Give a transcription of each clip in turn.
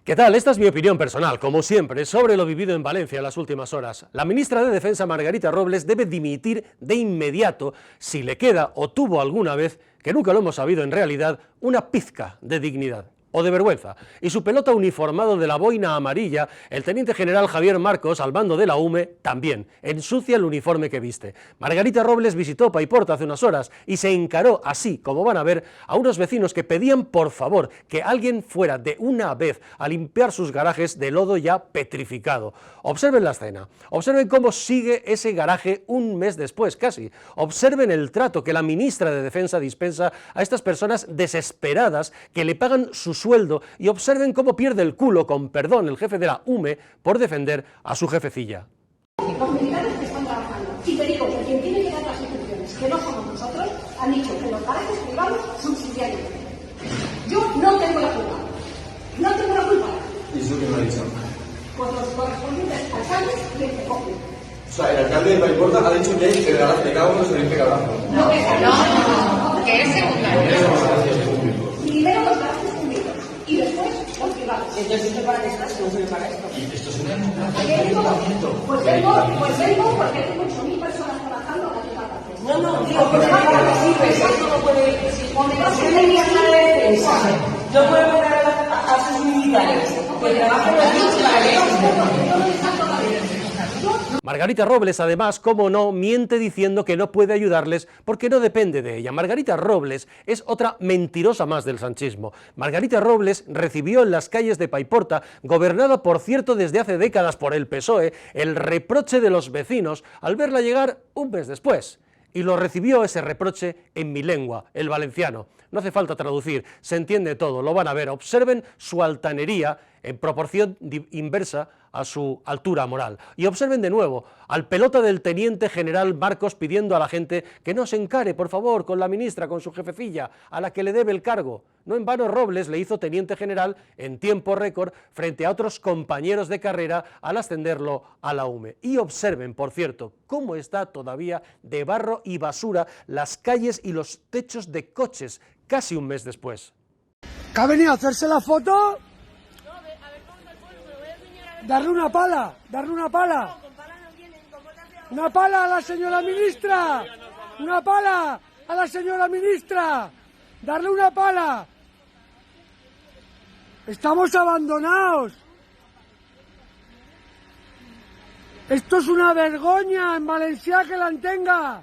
¿Qué tal? Esta es mi opinión personal, como siempre, sobre lo vivido en Valencia en las últimas horas. La ministra de Defensa, Margarita Robles, debe dimitir de inmediato si le queda o tuvo alguna vez, que nunca lo hemos sabido en realidad, una pizca de dignidad o de vergüenza. Y su pelota uniformado de la boina amarilla, el teniente general Javier Marcos, al mando de la UME, también ensucia el uniforme que viste. Margarita Robles visitó Paiporta hace unas horas y se encaró, así como van a ver, a unos vecinos que pedían por favor que alguien fuera de una vez a limpiar sus garajes de lodo ya petrificado. Observen la escena, observen cómo sigue ese garaje un mes después, casi. Observen el trato que la ministra de Defensa dispensa a estas personas desesperadas que le pagan su sueldo, y observen cómo pierde el culo, con perdón, el jefe de la UME por defender a su jefecilla. Los militares que están trabajando, y te digo que quien tiene que dar las instrucciones, que no somos nosotros, han dicho que los garajes privados subsidiarios. Yo no tengo la culpa. No tengo la culpa. ¿Y eso quién lo ha dicho? Pues los correspondientes alcaldes y el CECOPE. O sea, el alcalde de Paiporta ha dicho que el garaje de cada uno se limpia cada uno. No, que es secundario. Primero los garajes públicos y después los privados. Entonces, ¿esto para qué estás? ¿Cómo se me para esto? Y esto es un ayuntamiento. Pues vengo porque hay 8.000 personas trabajando en la misma parte. No, digo, que para que sirve, eso no puede ir. No se le niega la defensa. No puede poner a sus militares que trabajan en la Margarita Robles, además, como no, miente diciendo que no puede ayudarles porque no depende de ella. Margarita Robles es otra mentirosa más del sanchismo. Margarita Robles recibió en las calles de Paiporta, gobernada por cierto desde hace décadas por el PSOE, el reproche de los vecinos al verla llegar un mes después. Y lo recibió ese reproche en mi lengua, el valenciano. No hace falta traducir, se entiende todo, lo van a ver. Observen su altanería en proporción inversa a su altura moral. Y observen de nuevo al pelota del teniente general Marcos pidiendo a la gente que no se encare, por favor, con la ministra, con su jefecilla, a la que le debe el cargo. No en vano Robles le hizo teniente general en tiempo récord frente a otros compañeros de carrera al ascenderlo a la UME. Y observen, por cierto, cómo está todavía de barro y basura las calles y los techos de coches, casi un mes después. ¿Que ha venido a hacerse la foto? Darle una pala, una pala a la señora ministra, una pala a la señora ministra, darle una pala. Estamos abandonados. Esto es una vergonya en Valencia que la tenga.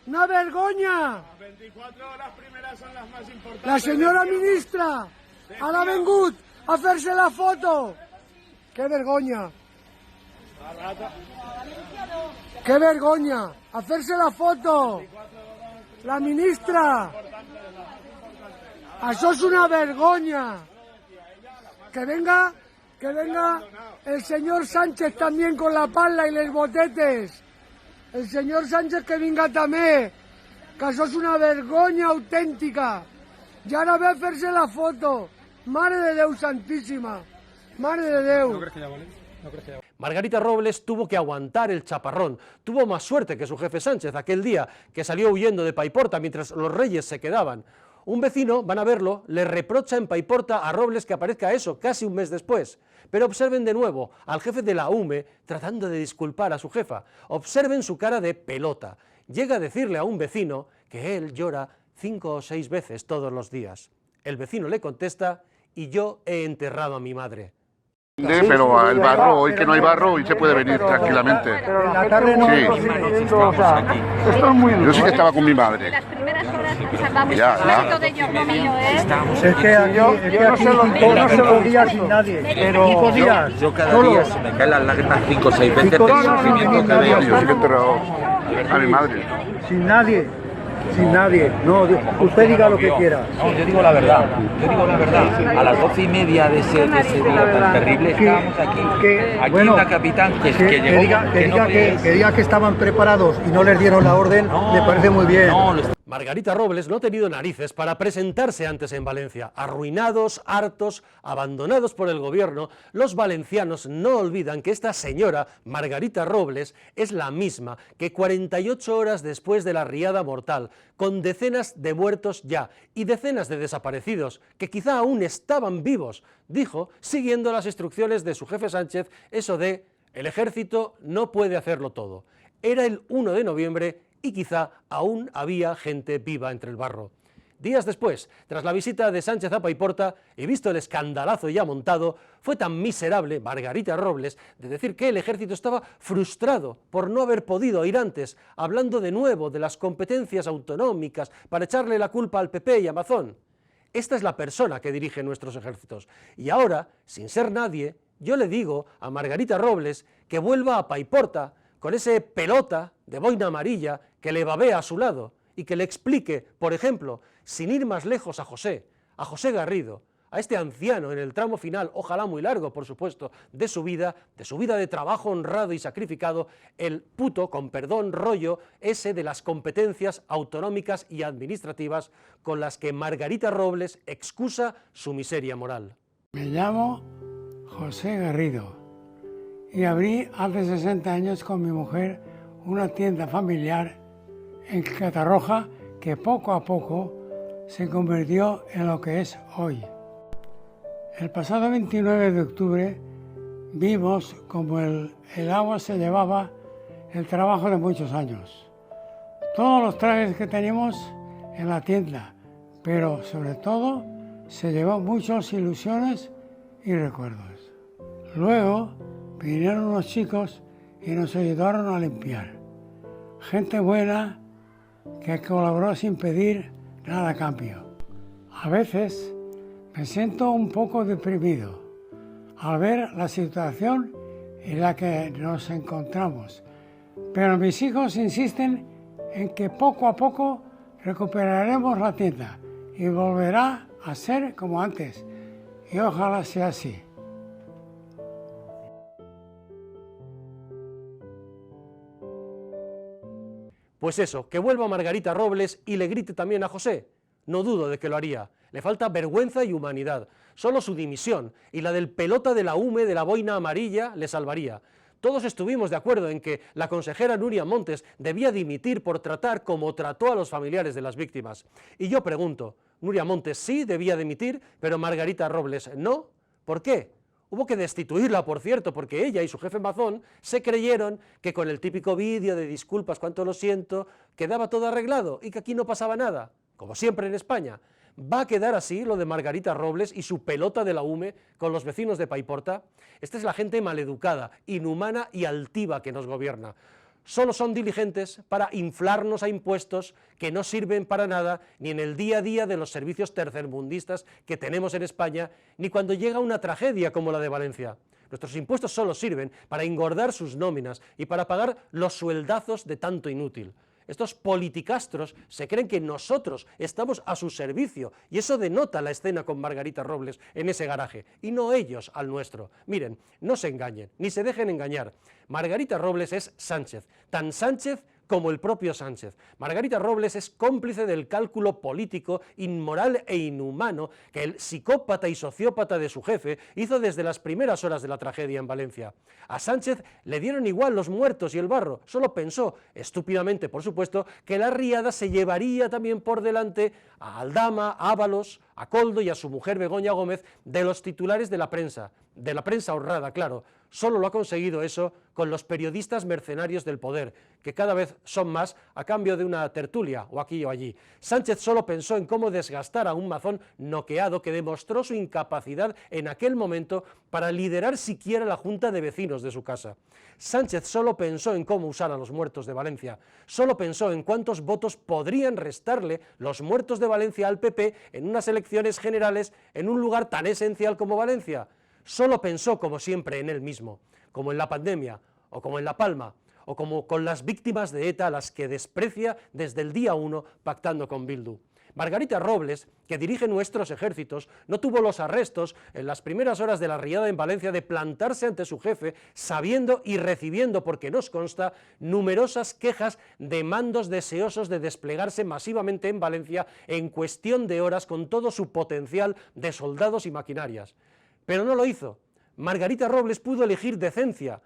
Una vergonya. Las 24 horas primeras son las más importantes. La señora ministra ha la vengut a hacerse la foto. ¡Qué vergonya! ¡Qué vergonya! ¡Hacerse la foto! ¡La ministra! ¡Això es una vergonya! Que venga el señor Sánchez también con la pala y los botetes. El señor Sánchez que venga también. Que això es una vergonya autèntica. Y ahora ve a hacerse la foto. Mare de Déu santísima. Madre de Déu. Margarita Robles tuvo que aguantar el chaparrón, tuvo más suerte que su jefe Sánchez aquel día que salió huyendo de Paiporta mientras los reyes se quedaban. Un vecino, van a verlo, le reprocha en Paiporta a Robles que aparezca eso casi un mes después. Pero observen de nuevo al jefe de la UME tratando de disculpar a su jefa. Observen su cara de pelota. Llega a decirle a un vecino que él llora 5 o 6 veces todos los días. El vecino le contesta: y yo he enterrado a mi madre. Pero el barro, hoy que no hay barro, hoy se puede venir tranquilamente. Pero en la tarde no. Sí. Yo sí que estaba con mi madre. Las primeras horas que salvamos Ya. de ellos, no mío, ¿eh? Es que aquí no se podía sin nadie. Pero yo cada día se me caen las lágrimas 5 o 6 veces del sufrimiento que veo. Yo sí que he enterrado a mi madre. sin nadie. Sin nadie, no, usted diga lo que quiera. No, yo digo la verdad, A las 12:30 de ese día tan terrible estábamos aquí bueno, en la capital, que diga que estaban preparados y no les dieron la orden, me parece muy bien. Margarita Robles no ha tenido narices para presentarse antes en Valencia. Arruinados, hartos, abandonados por el gobierno, los valencianos no olvidan que esta señora, Margarita Robles, es la misma que 48 horas después de la riada mortal, con decenas de muertos ya y decenas de desaparecidos, que quizá aún estaban vivos, dijo, siguiendo las instrucciones de su jefe Sánchez, eso de «el ejército no puede hacerlo todo». Era el 1 de noviembre y quizá aún había gente viva entre el barro. Días después, tras la visita de Sánchez a Paiporta y visto el escandalazo ya montado, fue tan miserable Margarita Robles de decir que el ejército estaba frustrado por no haber podido ir antes, hablando de nuevo de las competencias autonómicas para echarle la culpa al PP y a Mazón. Esta es la persona que dirige nuestros ejércitos. Y ahora, sin ser nadie, yo le digo a Margarita Robles que vuelva a Paiporta con ese pelota de boina amarilla que le babea a su lado y que le explique, por ejemplo, sin ir más lejos a José Garrido, a este anciano en el tramo final, ojalá muy largo, por supuesto, de su vida de trabajo honrado y sacrificado, el puto, con perdón, rollo ese de las competencias autonómicas y administrativas con las que Margarita Robles excusa su miseria moral. Me llamo José Garrido y abrí hace 60 años con mi mujer una tienda familiar en Catarroja que poco a poco se convirtió en lo que es hoy. El pasado 29 de octubre vimos como el agua se llevaba el trabajo de muchos años. Todos los trajes que teníamos en la tienda, pero sobre todo se llevó muchas ilusiones y recuerdos. Luego vinieron unos chicos y nos ayudaron a limpiar. Gente buena que colaboró sin pedir nada a cambio. A veces me siento un poco deprimido al ver la situación en la que nos encontramos, pero mis hijos insisten en que poco a poco recuperaremos la tienda y volverá a ser como antes, y ojalá sea así. Pues eso, que vuelva Margarita Robles y le grite también a José. No dudo de que lo haría. Le falta vergüenza y humanidad. Solo su dimisión y la del pelota de la UME de la boina amarilla le salvaría. Todos estuvimos de acuerdo en que la consejera Nuria Montes debía dimitir por tratar como trató a los familiares de las víctimas. Y yo pregunto, Nuria Montes sí debía dimitir, pero Margarita Robles no. ¿Por qué? Hubo que destituirla, por cierto, porque ella y su jefe Mazón se creyeron que con el típico vídeo de disculpas, cuánto lo siento, quedaba todo arreglado y que aquí no pasaba nada, como siempre en España. ¿Va a quedar así lo de Margarita Robles y su pelota de la UME con los vecinos de Paiporta? Esta es la gente maleducada, inhumana y altiva que nos gobierna. Solo son diligentes para inflarnos a impuestos que no sirven para nada ni en el día a día de los servicios tercermundistas que tenemos en España, ni cuando llega una tragedia como la de Valencia. Nuestros impuestos solo sirven para engordar sus nóminas y para pagar los sueldazos de tanto inútil. Estos politicastros se creen que nosotros estamos a su servicio y eso denota la escena con Margarita Robles en ese garaje y no ellos al nuestro. Miren, no se engañen, ni se dejen engañar. Margarita Robles es Sánchez, tan Sánchez como el propio Sánchez. Margarita Robles es cómplice del cálculo político, inmoral e inhumano que el psicópata y sociópata de su jefe hizo desde las primeras horas de la tragedia en Valencia. A Sánchez le dieron igual los muertos y el barro, solo pensó, estúpidamente por supuesto, que la riada se llevaría también por delante a Aldama, a Ábalos, a Coldo y a su mujer Begoña Gómez de los titulares de la prensa honrada, claro. Solo lo ha conseguido eso con los periodistas mercenarios del poder, que cada vez son más a cambio de una tertulia o aquí o allí. Sánchez solo pensó en cómo desgastar a un Mazón noqueado que demostró su incapacidad en aquel momento para liderar siquiera la junta de vecinos de su casa. Sánchez solo pensó en cómo usar a los muertos de Valencia, solo pensó en cuántos votos podrían restarle los muertos de Valencia al PP en unas elecciones generales en un lugar tan esencial como Valencia. Solo pensó, como siempre, en él mismo, como en la pandemia, o como en La Palma, o como con las víctimas de ETA a las que desprecia desde el día 1 pactando con Bildu. Margarita Robles, que dirige nuestros ejércitos, no tuvo los arrestos en las primeras horas de la riada en Valencia de plantarse ante su jefe, sabiendo y recibiendo, porque nos consta, numerosas quejas de mandos deseosos de desplegarse masivamente en Valencia en cuestión de horas con todo su potencial de soldados y maquinarias. Pero no lo hizo. Margarita Robles pudo elegir decencia,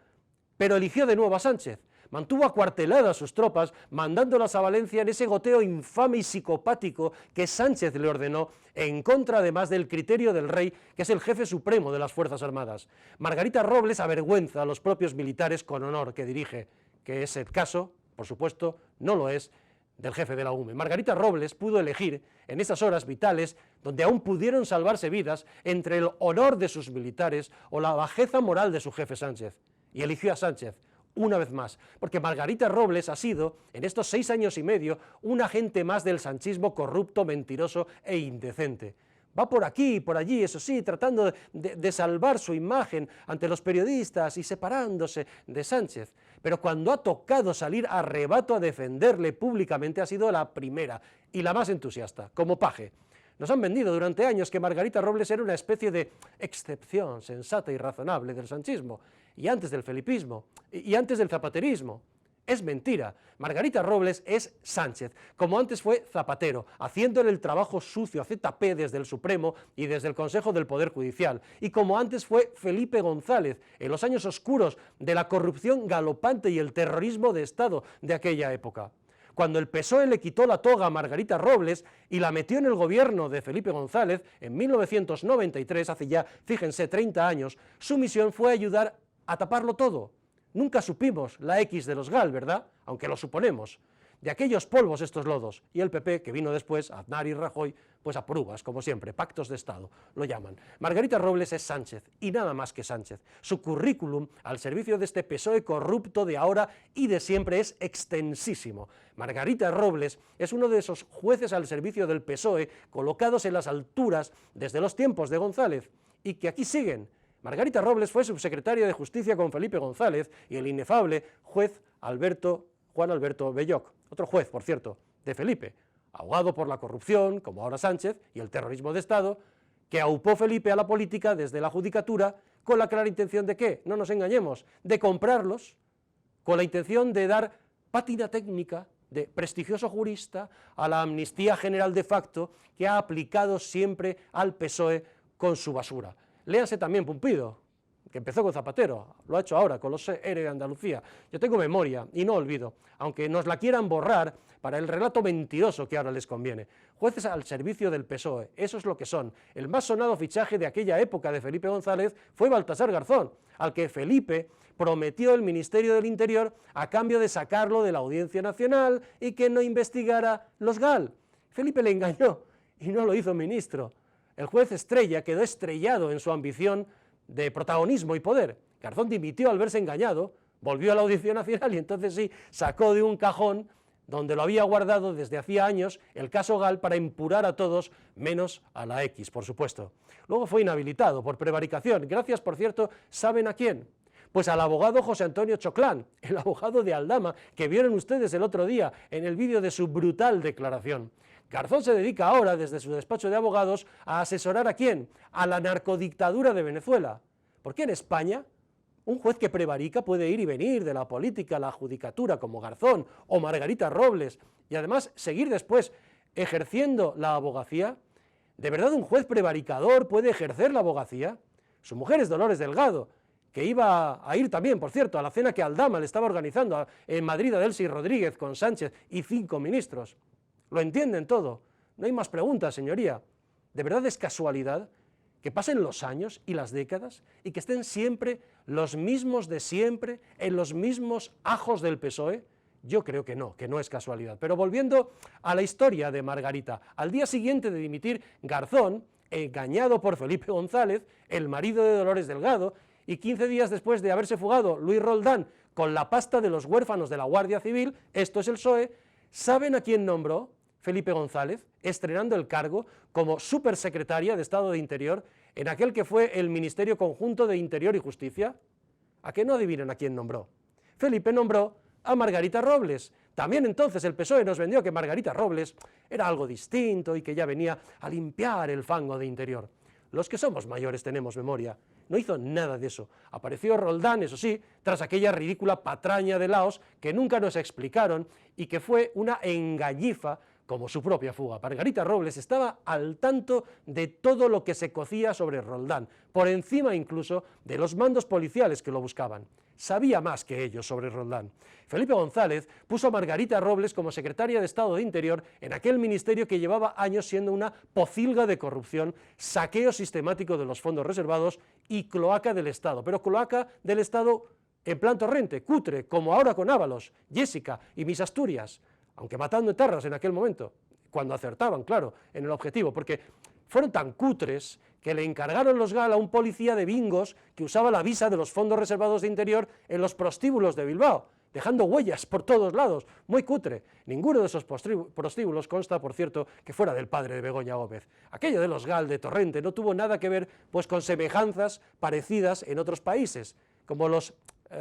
pero eligió de nuevo a Sánchez. Mantuvo acuarteladas a sus tropas, mandándolas a Valencia en ese goteo infame y psicopático que Sánchez le ordenó, en contra además del criterio del rey, que es el jefe supremo de las Fuerzas Armadas. Margarita Robles avergüenza a los propios militares con honor que dirige, que es el caso, por supuesto, no lo es, del jefe de la UME. Margarita Robles pudo elegir, en esas horas vitales, donde aún pudieron salvarse vidas, entre el honor de sus militares o la bajeza moral de su jefe Sánchez. Y eligió a Sánchez, una vez más, porque Margarita Robles ha sido, en estos 6 años y medio, un agente más del sanchismo corrupto, mentiroso e indecente. Va por aquí y por allí, eso sí, tratando de salvar su imagen ante los periodistas y separándose de Sánchez. Pero cuando ha tocado salir a rebato a defenderle públicamente ha sido la primera y la más entusiasta, como paje. Nos han vendido durante años que Margarita Robles era una especie de excepción sensata y razonable del sanchismo, y antes del felipismo, y antes del zapaterismo. Es mentira. Margarita Robles es Sánchez, como antes fue Zapatero, haciéndole el trabajo sucio a ZP desde el Supremo y desde el Consejo del Poder Judicial, y como antes fue Felipe González, en los años oscuros de la corrupción galopante y el terrorismo de Estado de aquella época. Cuando el PSOE le quitó la toga a Margarita Robles y la metió en el gobierno de Felipe González en 1993, hace ya, fíjense, 30 años, su misión fue ayudar a taparlo todo. Nunca supimos la X de los GAL, ¿verdad? Aunque lo suponemos. De aquellos polvos estos lodos, y el PP, que vino después, Aznar y Rajoy, pues a pruebas, como siempre, pactos de Estado, lo llaman. Margarita Robles es Sánchez, y nada más que Sánchez. Su currículum al servicio de este PSOE corrupto de ahora y de siempre es extensísimo. Margarita Robles es uno de esos jueces al servicio del PSOE colocados en las alturas desde los tiempos de González, y que aquí siguen. Margarita Robles fue subsecretaria de Justicia con Felipe González y el inefable juez Juan Alberto Belloc, otro juez, por cierto, de Felipe, ahogado por la corrupción, como ahora Sánchez, y el terrorismo de Estado, que aupó Felipe a la política desde la judicatura con la clara intención de ¿qué? No nos engañemos, de comprarlos, con la intención de dar pátina técnica de prestigioso jurista a la amnistía general de facto que ha aplicado siempre al PSOE con su basura. Léase también Pumpido, que empezó con Zapatero, lo ha hecho ahora con los ERE de Andalucía. Yo tengo memoria y no olvido, aunque nos la quieran borrar para el relato mentiroso que ahora les conviene. Jueces al servicio del PSOE, eso es lo que son. El más sonado fichaje de aquella época de Felipe González fue Baltasar Garzón, al que Felipe prometió el Ministerio del Interior a cambio de sacarlo de la Audiencia Nacional y que no investigara los GAL. Felipe le engañó y no lo hizo ministro. El juez estrella quedó estrellado en su ambición de protagonismo y poder. Garzón dimitió al verse engañado, volvió a la Audiencia Nacional y entonces sí, sacó de un cajón donde lo había guardado desde hacía años el caso GAL para empurar a todos, menos a la X, por supuesto. Luego fue inhabilitado por prevaricación, gracias, por cierto, ¿saben a quién? Pues al abogado José Antonio Choclán, el abogado de Aldama, que vieron ustedes el otro día en el vídeo de su brutal declaración. Garzón se dedica ahora, desde su despacho de abogados, a asesorar ¿a quién? A la narcodictadura de Venezuela. ¿Por qué en España un juez que prevarica puede ir y venir de la política a la judicatura como Garzón o Margarita Robles y además seguir después ejerciendo la abogacía? ¿De verdad un juez prevaricador puede ejercer la abogacía? Su mujer es Dolores Delgado, que iba a ir también, por cierto, a la cena que Aldama le estaba organizando en Madrid a Delcy Rodríguez con Sánchez y 5 ministros. Lo entienden todo, no hay más preguntas, señoría. ¿De verdad es casualidad que pasen los años y las décadas y que estén siempre los mismos de siempre en los mismos ajos del PSOE? Yo creo que no es casualidad. Pero volviendo a la historia de Margarita, al día siguiente de dimitir, Garzón, engañado por Felipe González, el marido de Dolores Delgado, y 15 días después de haberse fugado Luis Roldán con la pasta de los huérfanos de la Guardia Civil, esto es el PSOE, ¿saben a quién nombró Felipe González, estrenando el cargo como supersecretaria de Estado de Interior en aquel que fue el Ministerio Conjunto de Interior y Justicia? ¿A qué no adivinan a quién nombró? Felipe nombró a Margarita Robles, También entonces el PSOE nos vendió que Margarita Robles era algo distinto y que ya venía a limpiar el fango de Interior. Los que somos mayores tenemos memoria. No hizo nada de eso. Apareció Roldán, eso sí, tras aquella ridícula patraña de Laos que nunca nos explicaron y que fue una engañifa como su propia fuga. Margarita Robles estaba al tanto de todo lo que se cocía sobre Roldán, por encima incluso de los mandos policiales que lo buscaban. Sabía más que ellos sobre Roldán. Felipe González puso a Margarita Robles como secretaria de Estado de Interior en aquel ministerio que llevaba años siendo una pocilga de corrupción, saqueo sistemático de los fondos reservados y cloaca del Estado. Pero cloaca del Estado en plan torrente, cutre, como ahora con Ábalos, Jessica y Mis Asturias, aunque matando etarras en aquel momento, cuando acertaban, claro, en el objetivo, porque fueron tan cutres que le encargaron los GAL a un policía de bingos que usaba la visa de los fondos reservados de Interior en los prostíbulos de Bilbao, dejando huellas por todos lados, muy cutre. Ninguno de esos prostíbulos consta, por cierto, que fuera del padre de Begoña Gómez. Aquello de los GAL de Torrente no tuvo nada que ver pues con semejanzas parecidas en otros países, como los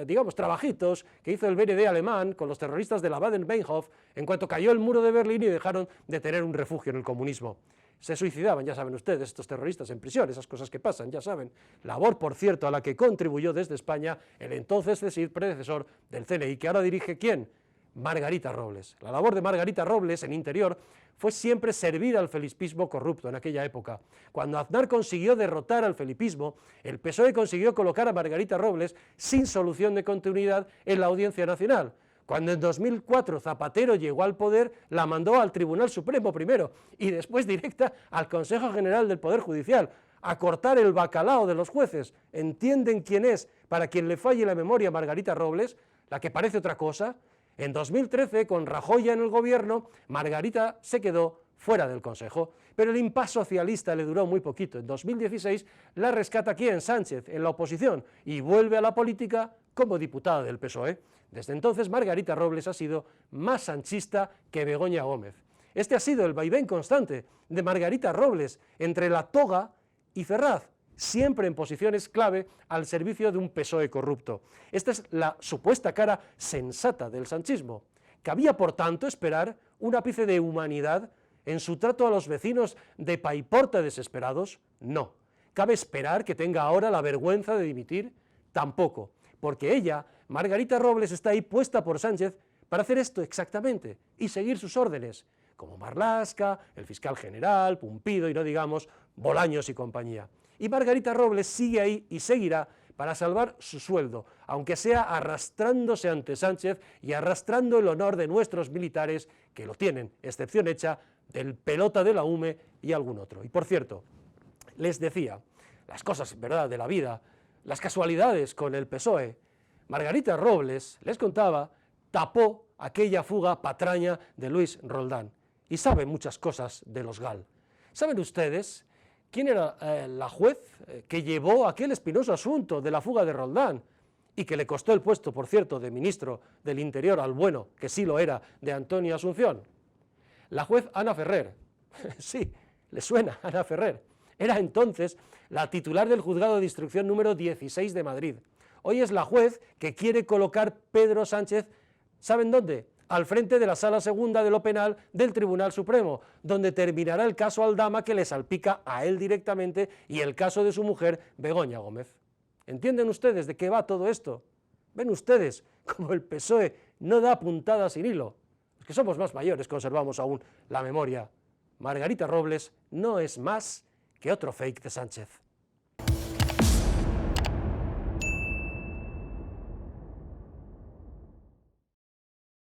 digamos, trabajitos que hizo el BND alemán con los terroristas de la Baden-Meinhof en cuanto cayó el muro de Berlín y dejaron de tener un refugio en el comunismo. Se suicidaban, ya saben ustedes, estos terroristas en prisión, esas cosas que pasan, ya saben. Labor, por cierto, a la que contribuyó desde España el entonces predecesor del CNI, que ahora dirige ¿quién? Margarita Robles. La labor de Margarita Robles en Interior fue siempre servir al felipismo corrupto en aquella época. Cuando Aznar consiguió derrotar al felipismo, el PSOE consiguió colocar a Margarita Robles sin solución de continuidad en la Audiencia Nacional. Cuando en 2004 Zapatero llegó al poder, la mandó al Tribunal Supremo primero y después directa al Consejo General del Poder Judicial, a cortar el bacalao de los jueces. ¿Entienden quién es, para quien le falle la memoria, Margarita Robles, la que parece otra cosa? En 2013, con Rajoy en el gobierno, Margarita se quedó fuera del Consejo, pero el impasse socialista le duró muy poquito. En 2016 la rescata ¿quién? Sánchez, en la oposición, y vuelve a la política como diputada del PSOE. Desde entonces Margarita Robles ha sido más sanchista que Begoña Gómez. Este ha sido el vaivén constante de Margarita Robles entre la toga y Ferraz, siempre en posiciones clave al servicio de un PSOE corrupto. Esta es la supuesta cara sensata del sanchismo. ¿Cabía, por tanto, esperar un ápice de humanidad en su trato a los vecinos de Paiporta desesperados? No. ¿Cabe esperar que tenga ahora la vergüenza de dimitir? Tampoco, porque ella, Margarita Robles, está ahí puesta por Sánchez para hacer esto exactamente y seguir sus órdenes, como Marlaska, el fiscal general, Pumpido y no digamos Bolaños y compañía. Y Margarita Robles sigue ahí y seguirá para salvar su sueldo, aunque sea arrastrándose ante Sánchez y arrastrando el honor de nuestros militares, que lo tienen, excepción hecha del pelota de la UME y algún otro. Y por cierto, les decía, las cosas, ¿verdad?, de la vida, las casualidades con el PSOE. Margarita Robles, les contaba, tapó aquella fuga patraña de Luis Roldán y sabe muchas cosas de los GAL. ¿Saben ustedes quién era la juez que llevó aquel espinoso asunto de la fuga de Roldán y que le costó el puesto, por cierto, de ministro del Interior al bueno, que sí lo era, de Antonio Asunción? La juez Ana Ferrer. Sí, le suena, Ana Ferrer. Era entonces la titular del juzgado de instrucción número 16 de Madrid. Hoy es la juez que quiere colocar Pedro Sánchez, ¿saben dónde? Al frente de la Sala Segunda de lo Penal del Tribunal Supremo, donde terminará el caso Aldama que le salpica a él directamente y el caso de su mujer, Begoña Gómez. ¿Entienden ustedes de qué va todo esto? ¿Ven ustedes cómo el PSOE no da puntada sin hilo? Los que somos más mayores conservamos aún la memoria. Margarita Robles no es más que otro fake de Sánchez.